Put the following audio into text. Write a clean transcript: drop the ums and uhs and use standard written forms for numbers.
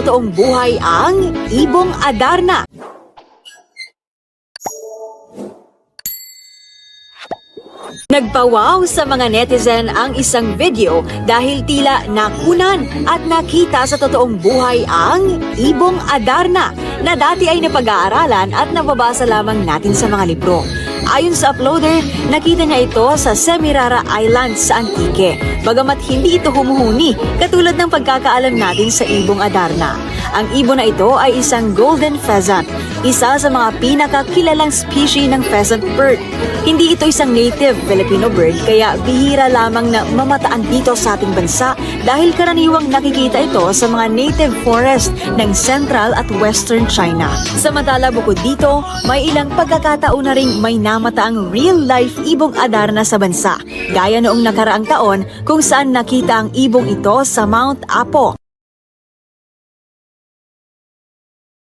totoong buhay ang ibong Adarna. Nagpawaw sa mga netizen ang isang video dahil tila nakunan at nakita sa totoong buhay ang ibong Adarna na dati ay napag-aaralan at nababasa lamang natin sa mga libro. Ayon sa uploader, nakita niya ito sa Semirara Islands sa Antique, bagamat hindi ito humuhuni katulad ng pagkakaalam natin sa ibong Adarna. Ang ibon na ito ay isang golden pheasant, isa sa mga pinakakilalang species ng pheasant bird. Hindi ito isang native Filipino bird kaya bihira lamang na mamataan dito sa ating bansa dahil karaniwang nakikita ito sa mga native forest ng Central at Western China. Samantala bukod dito, may ilang pagkakataon na ring may namataang real-life ibong Adarna sa bansa, gaya noong nakaraang taon kung saan nakita ang ibong ito sa Mount Apo.